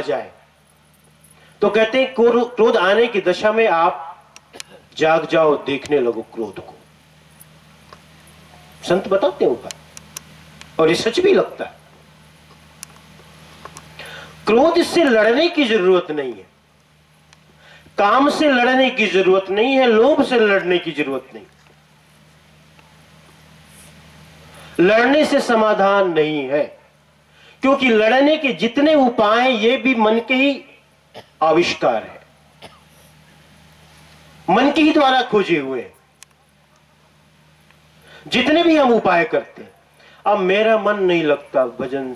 जाए तो कहते हैं क्रोध आने की दशा में आप जाग जाओ, देखने लगो क्रोध को। संत बताते हैं उपाय, और ये सच भी लगता है। क्रोध से लड़ने की जरूरत नहीं है, काम से लड़ने की जरूरत नहीं है, लोभ से लड़ने की जरूरत नहीं। लड़ने से समाधान नहीं है, क्योंकि लड़ने के जितने उपाय ये भी मन के ही आविष्कार है, मन के ही द्वारा खोजे हुए हैं। जितने भी हम उपाय करते हैं, अब मेरा मन नहीं लगता भजन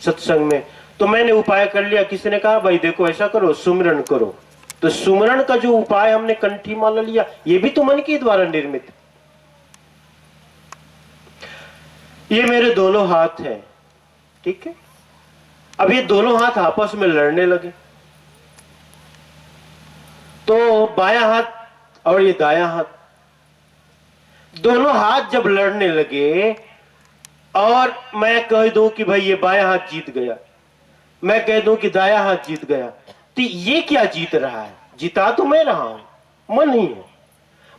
सत्संग में, तो मैंने उपाय कर लिया। किसी ने कहा भाई देखो ऐसा करो, सुमिरन करो, तो सुमिरन का जो उपाय हमने कंठी माला लिया, ये भी तो मन के द्वारा निर्मित। ये मेरे दोनों हाथ हैं, ठीक है। अब ये दोनों हाथ आपस में लड़ने लगे, तो बायां हाथ और ये दायां हाथ, दोनों हाथ जब लड़ने लगे और मैं कह दूं कि भाई ये बायां हाथ जीत गया, मैं कह दूं कि दायां हाथ जीत गया, तो ये क्या जीत रहा है? जिता तो मैं रहा हूं, मन ही है।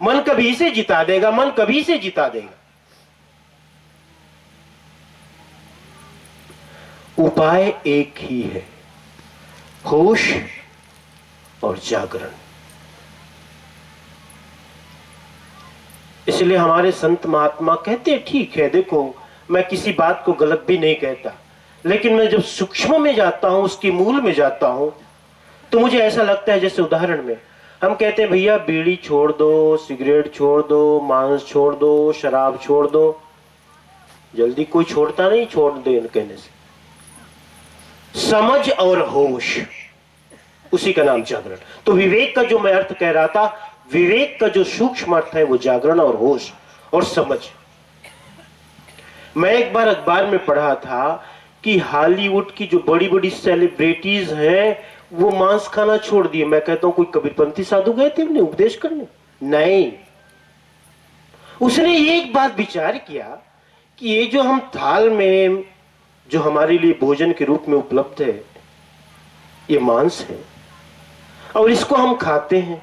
मन कभी से जिता देगा, मन कभी से जिता देगा। उपाय एक ही है, होश और जागरण। इसलिए हमारे संत महात्मा कहते ठीक है, देखो मैं किसी बात को गलत भी नहीं कहता, लेकिन मैं जब सूक्ष्म में जाता हूं, उसके मूल में जाता हूं, तो मुझे ऐसा लगता है जैसे उदाहरण में हम कहते हैं भैया बीड़ी छोड़ दो, सिगरेट छोड़ दो, मांस छोड़ दो, शराब छोड़ दो। जल्दी कोई छोड़ता नहीं छोड़ दे कहने से। समझ और होश, उसी का नाम जागरण। तो विवेक का जो मैं अर्थ कह रहा था, विवेक का जो सूक्ष्म अर्थ है वो जागरण और होश और समझ। मैं एक बार अखबार में पढ़ा था कि हॉलीवुड की जो बड़ी बड़ी सेलिब्रिटीज हैं वो मांस खाना छोड़ दिए। मैं कहता हूं कोई कबीरपंथी साधु गए थे उन्हें उपदेश करने? नहीं, उसने ये एक बात विचार किया कि ये जो हम थाल में जो हमारे लिए भोजन के रूप में उपलब्ध है, ये मांस है और इसको हम खाते हैं,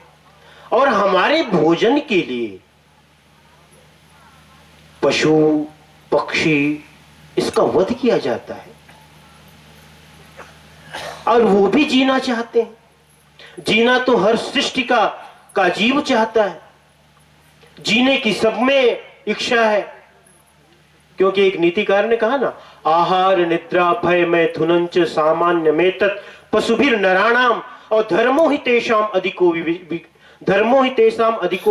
और हमारे भोजन के लिए पशु पक्षी इसका वध किया जाता है, और वो भी जीना चाहते हैं। जीना तो हर सृष्टि का जीव चाहता है, जीने की सब में इच्छा है। क्योंकि एक नीतिकार ने कहा ना, आहार निद्रा भय मैथुनंच सामान्य में तत् पशुभिर नराणाम और धर्मो ही तेषाम अधिको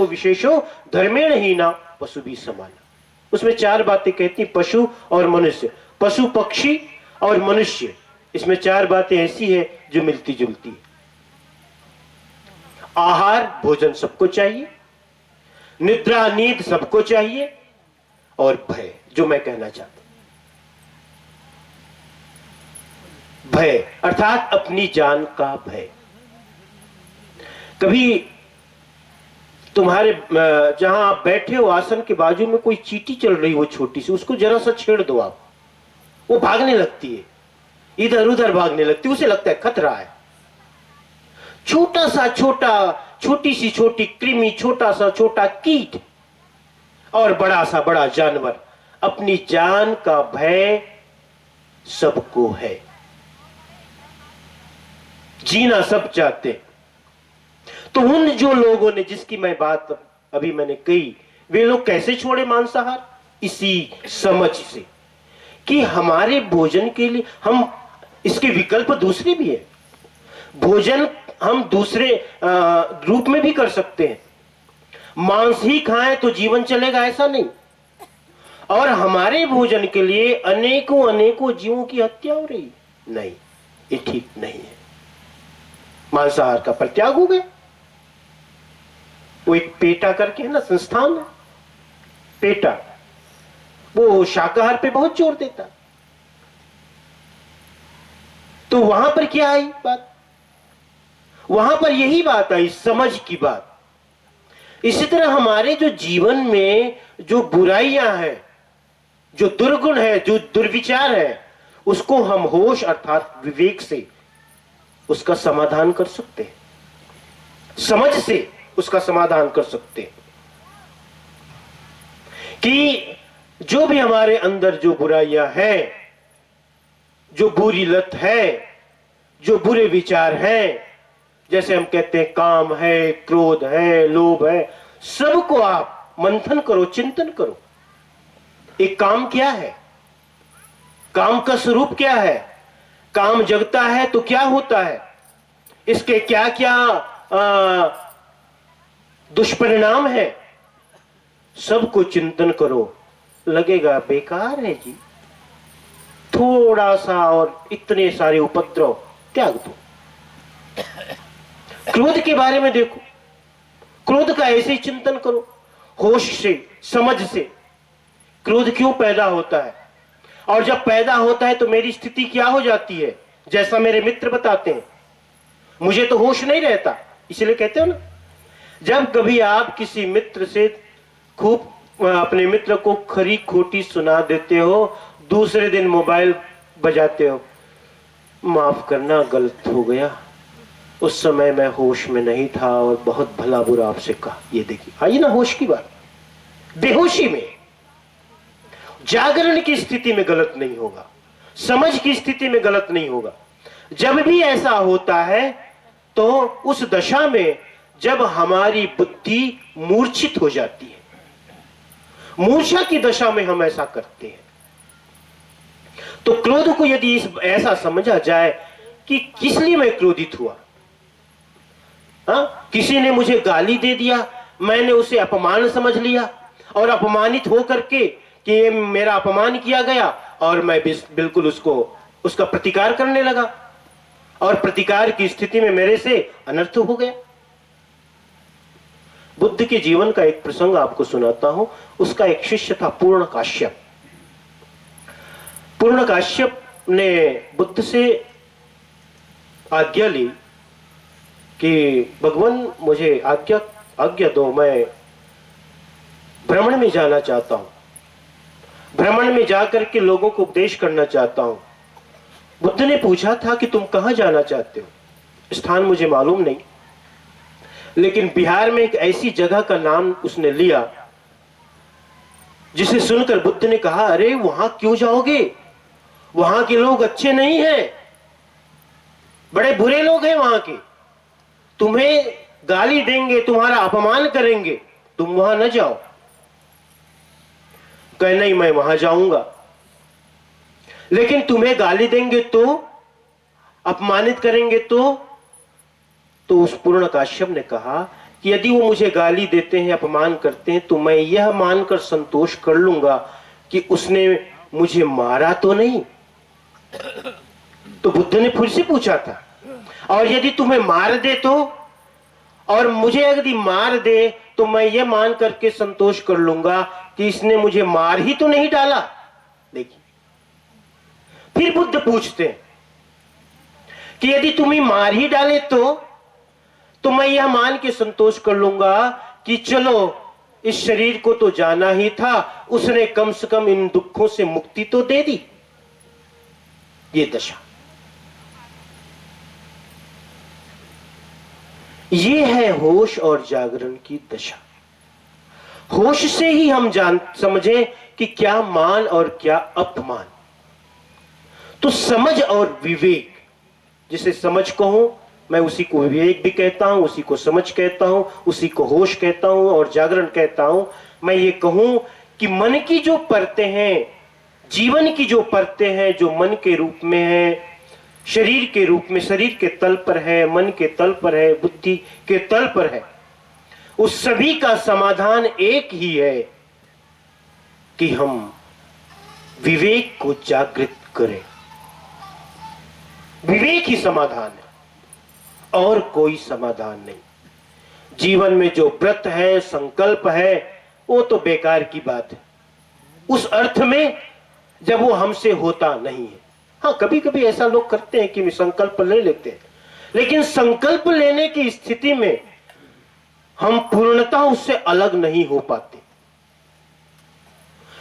विशेषो धर्मेण ही ना पशु भी समान। उसमें चार बातें कहती, पशु और मनुष्य, पशु पक्षी और मनुष्य, इसमें चार बातें ऐसी है जो मिलती जुलती है। आहार भोजन सबको चाहिए, निद्रा नींद सबको चाहिए, और भय, जो मैं कहना चाहता हूं, भय अर्थात अपनी जान का भय। कभी तुम्हारे जहां आप बैठे हो आसन के बाजू में कोई चींटी चल रही हो छोटी सी, उसको जरा सा छेड़ दो आप, वो भागने लगती है, इधर उधर भागने लगती है, उसे लगता है खतरा है। छोटा सा छोटी सी छोटी कृमि, छोटा सा छोटा कीट और बड़ा सा बड़ा जानवर, अपनी जान का भय सबको है। जीना सब चाहते। तो उन जो लोगों ने, जिसकी मैं बात अभी मैंने कही, वे लोग कैसे छोड़े मांसाहार? इसी समझ से कि हमारे भोजन के लिए हम, इसके विकल्प दूसरे भी है। भोजन हम दूसरे रूप में भी कर सकते हैं। मांस ही खाएं तो जीवन चलेगा ऐसा नहीं, और हमारे भोजन के लिए अनेकों अनेकों जीवों की हत्या हो रही, नहीं, ये ठीक नहीं है। मांसाहार का परित्याग हो गया। वो एक पेटा करके है ना संस्थान है, पेटा, वो शाकाहार पे बहुत जोर देता। तो वहां पर क्या आई बात? वहां पर यही बात आई, समझ की बात। इसी तरह हमारे जो जीवन में जो बुराइयां हैं, जो दुर्गुण है, जो दुर्विचार है, उसको हम होश अर्थात विवेक से उसका समाधान कर सकते हैं, समझ से उसका समाधान कर सकते हैं कि जो भी हमारे अंदर जो बुराइयां हैं, जो बुरी लत है, जो बुरे विचार हैं, जैसे हम कहते हैं काम है, क्रोध है, लोभ है, सबको आप मंथन करो, चिंतन करो। एक काम क्या है, काम का स्वरूप क्या है, काम जगता है तो क्या होता है, इसके क्या क्या दुष्परिणाम है, सबको चिंतन करो। लगेगा बेकार है जी, थोड़ा सा और इतने सारे उपद्रव त्याग दो। क्रोध के बारे में देखो, क्रोध का ऐसे ही चिंतन करो, होश से, समझ से। क्रोध क्यों पैदा होता है, और जब पैदा होता है तो मेरी स्थिति क्या हो जाती है, जैसा मेरे मित्र बताते हैं, मुझे तो होश नहीं रहता। इसलिए कहते हो ना, जब कभी आप किसी मित्र से खूब अपने मित्र को खरी खोटी सुना देते हो, दूसरे दिन मोबाइल बजाते हो, माफ करना गलत हो गया, उस समय मैं होश में नहीं था और बहुत भला बुरा आपसे कहा। ये देखिए, आइए ना होश की बात, बेहोशी में, जागरण की स्थिति में गलत नहीं होगा, समझ की स्थिति में गलत नहीं होगा। जब भी ऐसा होता है तो उस दशा में जब हमारी बुद्धि मूर्छित हो जाती है, मूर्छा की दशा में हम ऐसा करते हैं। तो क्रोध को यदि ऐसा समझा जाए कि किस लिए मैं क्रोधित हुआ, किसी ने मुझे गाली दे दिया, मैंने उसे अपमान समझ लिया और अपमानित हो करके कि ये मेरा अपमान किया गया, और मैं बिल्कुल उसका प्रतिकार करने लगा, और प्रतिकार की स्थिति में मेरे से अनर्थ हो गया। बुद्ध के जीवन का एक प्रसंग आपको सुनाता हूं। उसका एक शिष्य था पूर्ण काश्यप। पूर्ण काश्यप ने बुद्ध से आज्ञा ली कि भगवान मुझे आज्ञा दो, मैं भ्रमण में जाना चाहता हूं, भ्रमण में जाकर के लोगों को उपदेश करना चाहता हूं। बुद्ध ने पूछा था कि तुम कहां जाना चाहते हो, स्थान मुझे मालूम नहीं, लेकिन बिहार में एक ऐसी जगह का नाम उसने लिया जिसे सुनकर बुद्ध ने कहा, अरे वहां क्यों जाओगे, वहां के लोग अच्छे नहीं हैं, बड़े बुरे लोग हैं वहां के, तुम्हें गाली देंगे, तुम्हारा अपमान करेंगे, तुम वहां न जाओ। कहे नहीं, मैं वहां जाऊंगा, लेकिन तुम्हें गाली देंगे तो, अपमानित करेंगे तो उस पूर्ण काश्यप ने कहा कि यदि वो मुझे गाली देते हैं, अपमान करते हैं, तो मैं यह मानकर संतोष कर लूंगा कि उसने मुझे मारा तो नहीं। तो बुद्ध ने फिर से पूछा था, और यदि तुम्हें मार दे तो, और मुझे यदि मार दे तो मैं यह मान करके संतोष कर लूंगा कि इसने मुझे मार ही तो नहीं डाला। देखिए, फिर बुद्ध पूछते हैं कि यदि तुम्हें मार ही डाले तो मैं यह मान के संतोष कर लूंगा कि चलो इस शरीर को तो जाना ही था, उसने कम से कम इन दुखों से मुक्ति तो दे दी। ये दशा, ये है होश और जागरण की दशा। होश से ही हम समझें कि क्या मान और क्या अपमान। तो समझ और विवेक, जिसे समझ कहूं मैं, उसी को विवेक भी कहता हूं, उसी को समझ कहता हूं, उसी को होश कहता हूं और जागरण कहता हूं। मैं ये कहूं कि मन की जो परतें हैं, जीवन की जो परतें हैं, जो मन के रूप में है, शरीर के रूप में, शरीर के तल पर है, मन के तल पर है, बुद्धि के तल पर है, उस सभी का समाधान एक ही है कि हम विवेक को जागृत करें। विवेक ही समाधान है, और कोई समाधान नहीं। जीवन में जो व्रत है, संकल्प है, वो तो बेकार की बात है, उस अर्थ में जब वो हमसे होता नहीं है। हाँ, कभी कभी ऐसा लोग करते हैं कि संकल्प ले लेते हैं, लेकिन संकल्प लेने की स्थिति में हम पूर्णतः उससे अलग नहीं हो पाते।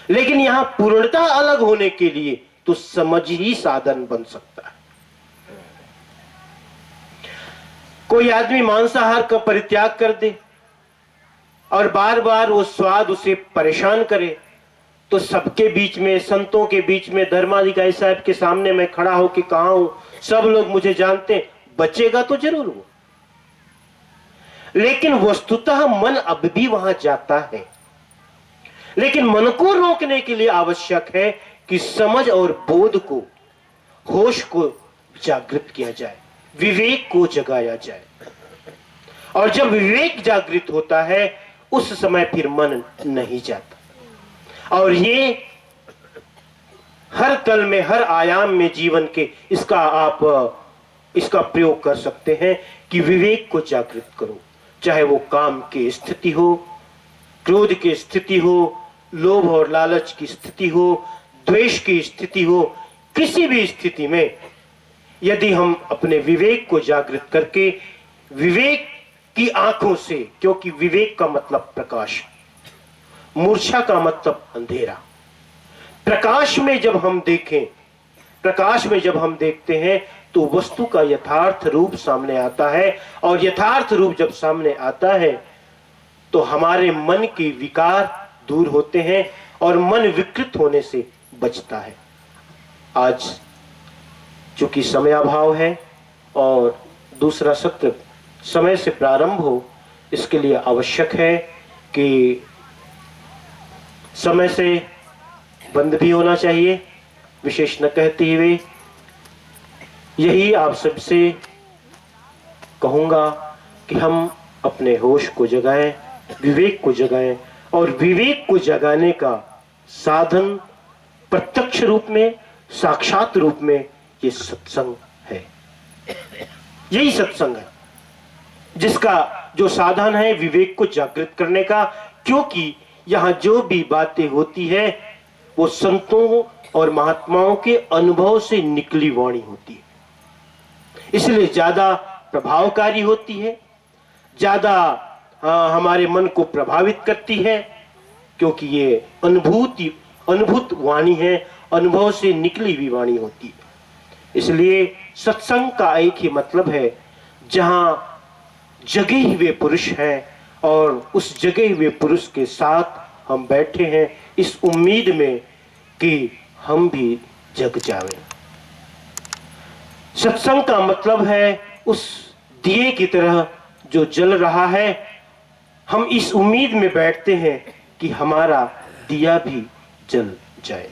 लेकिन यहां पूर्णतः अलग होने के लिए तो समझ ही साधन बन सकता है। कोई आदमी मांसाहार का परित्याग कर दे और बार बार वो स्वाद उसे परेशान करे, तो सबके बीच में, संतों के बीच में, धर्माधिकारी साहब के सामने मैं खड़ा होकर कहा हूं, सब लोग मुझे जानते हैं, बचेगा तो जरूर वो। लेकिन वस्तुतः मन अब भी वहां जाता है। लेकिन मन को रोकने के लिए आवश्यक है कि समझ और बोध को, होश को जागृत किया जाए, विवेक को जगाया जाए। और जब विवेक जागृत होता है उस समय फिर मन नहीं जाता। और ये हर तल में, हर आयाम में जीवन के इसका प्रयोग कर सकते हैं कि विवेक को जागृत करो। चाहे वो काम की स्थिति हो, क्रोध की स्थिति हो, लोभ और लालच की स्थिति हो, द्वेष की स्थिति हो, किसी भी स्थिति में यदि हम अपने विवेक को जागृत करके, विवेक की आंखों से, क्योंकि विवेक का मतलब प्रकाश, मूर्छा का मतलब अंधेरा, प्रकाश में जब हम देखें, प्रकाश में जब हम देखते हैं तो वस्तु का यथार्थ रूप सामने आता है। और यथार्थ रूप जब सामने आता है तो हमारे मन के विकार दूर होते हैं और मन विकृत होने से बचता है। आज चूंकि समय अभाव है और दूसरा सत्र समय से प्रारंभ हो, इसके लिए आवश्यक है कि समय से बंद भी होना चाहिए। विशेष न कहते हुए यही आप सबसे कहूंगा कि हम अपने होश को जगाएं, विवेक को जगाएं। और विवेक को जगाने का साधन प्रत्यक्ष रूप में, साक्षात रूप में ये सत्संग है। यही सत्संग है जिसका जो साधन है विवेक को जागृत करने का। क्योंकि यहां जो भी बातें होती है वो संतों और महात्माओं के अनुभव से निकली वाणी होती है, इसलिए ज्यादा प्रभावकारी होती है, ज्यादा हमारे मन को प्रभावित करती है, क्योंकि ये अनुभूत वाणी है, अनुभव से निकली हुई वाणी होती है। इसलिए सत्संग का एक ही मतलब है, जहां जगे हुए पुरुष हैं और उस जगे हुए पुरुष के साथ हम बैठे हैं इस उम्मीद में कि हम भी जग जावें। सत्संग का मतलब है उस दिए की तरह जो जल रहा है, हम इस उम्मीद में बैठते हैं कि हमारा दिया भी जल जाए।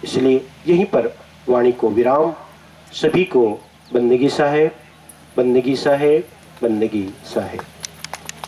इसलिए यहीं पर वाणी को विराम। सभी को बंदगी साहेब, बंदगी साहेब, बंदगी साहेब।